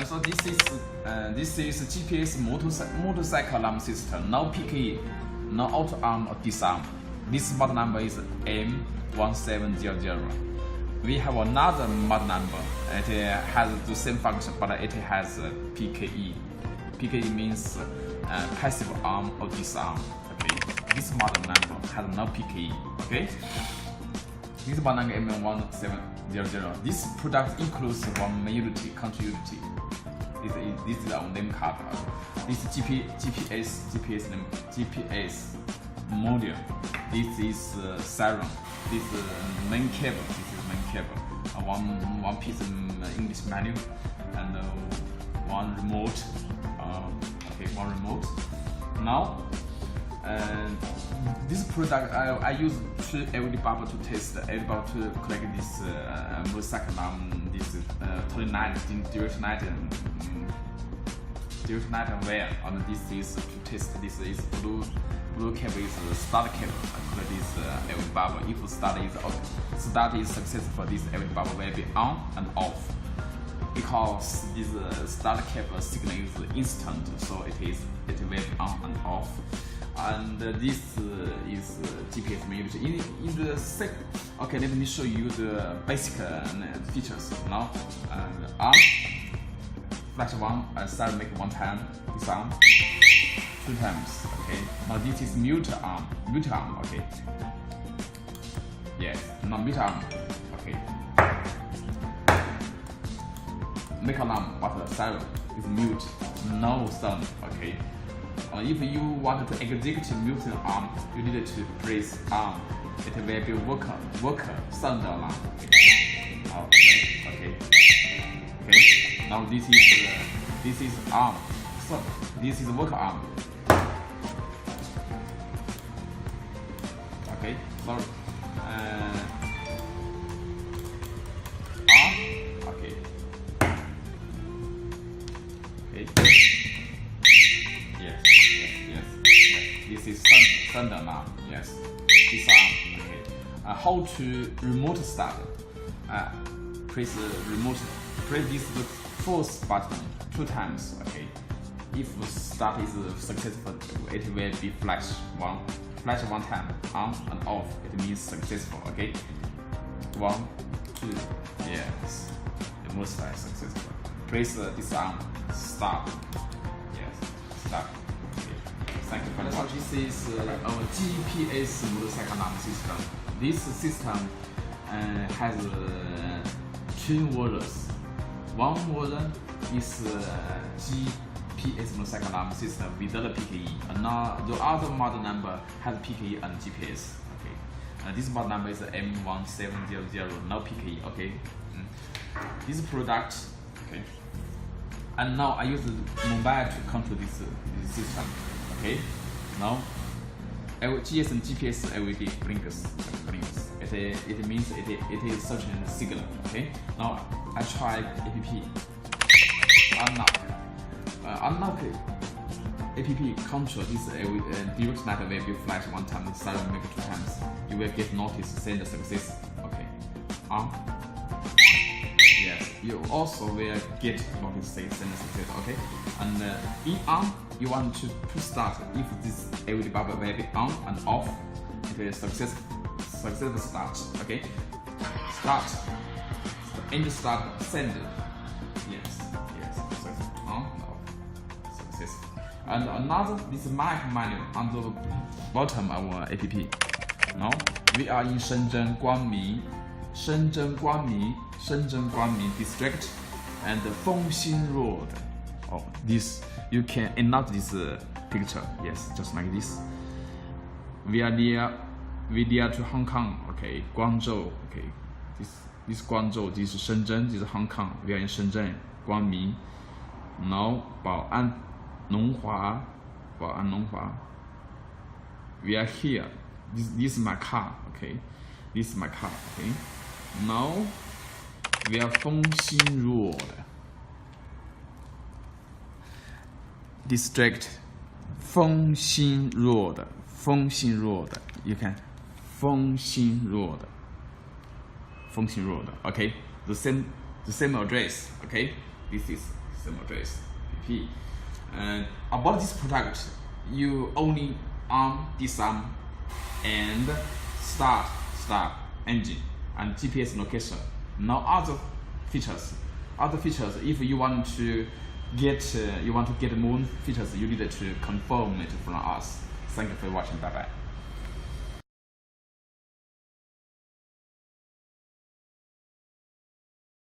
So this is GPS motorcycle alarm system. No PKE, no auto arm or disarm. This model number is M1700. We have another model number. It has the same function, but it has PKE. PKE means passive arm or disarm. Okay. This model number has no PKE. Okay. This model number M1700. This product includes one main unity, country unity. This is our name card. This is GPS module. This is siren. This is main cable. One piece of English manual and one remote. One remote. Now, this product I use 2 LED bulb to test. LED bulb to collect this motorcycle alarm. This 29 direct night wire. And this is to test. This is blue cable is start cable. I collect this LED bulb. If start is successful, this LED bulb will be on and off. Because this start cable signal is instant, so it will be on and off. And this is GPS unity. In the okay, let me show you the basic features now. Arm, flash one, siren make 1 time, disarm 2 times. Okay. Now this is mute arm. Okay. Yes. Now mute arm. Okay. Make alarm, but the siren is mute, no sound. Okay. If you want to execute mute arm, you need to press arm. It will be work sound alarm. Okay. Now this is arm. So this is work arm. Okay. So arm. Okay. Yes. This is sound alarm. Yes. This arm. Okay. How to remote start? Press this force button 2 times. Okay. If start is successful, it will be flash one time on and off. It means successful. Okay. 1, 2. Yes. The most successful. Press disarm. Start. Yes. Start. Okay. Thank you very much. This is our GPS motorcycle alarm system. This system has 2 versions. One version is GPS motorcycle alarm system without PKE. And now the other model number has PKE and GPS. Okay. This model number is M1700, no PKE. Okay. This product. Okay. And now I use the mobile to control this system. Okay. Now GSM GPS LED blinks. It means it is searching the signal. Okay. Now I try app unlock. Unlock app control this direct night will be flash 1 time, siren make 2 times. You will get notice send success. Okay. Yes. You also will get notice send success. Okay. And in on you want to start. If this LED bulb will be on and off, it will successful start. Okay. Start. End start send. Yes. Success. On and off. Successful. And another this manual on the bottom of our app. Now we are in Shenzhen Guangmi district and Fengxin Road. Oh, this you can enlarge this picture. Yes, just like this. We are near to Hong Kong. Okay, Guangzhou. Okay, this Guangzhou. This is Shenzhen. This is Hong Kong. We are in Shenzhen, Guangmi. Now, Bao'an Nonghua. We are here. This is my car. Okay, this is my car. Okay. Now we are Fengxin Road. District Fengxin Road. You can Fengxin Road. Okay, the same address. Okay, this is system address PP. And about this product, you only on, disarm, and start engine and GPS location. No other features. Other features, if you want to get more features, you need to confirm it from us. Thank you for watching. Bye bye.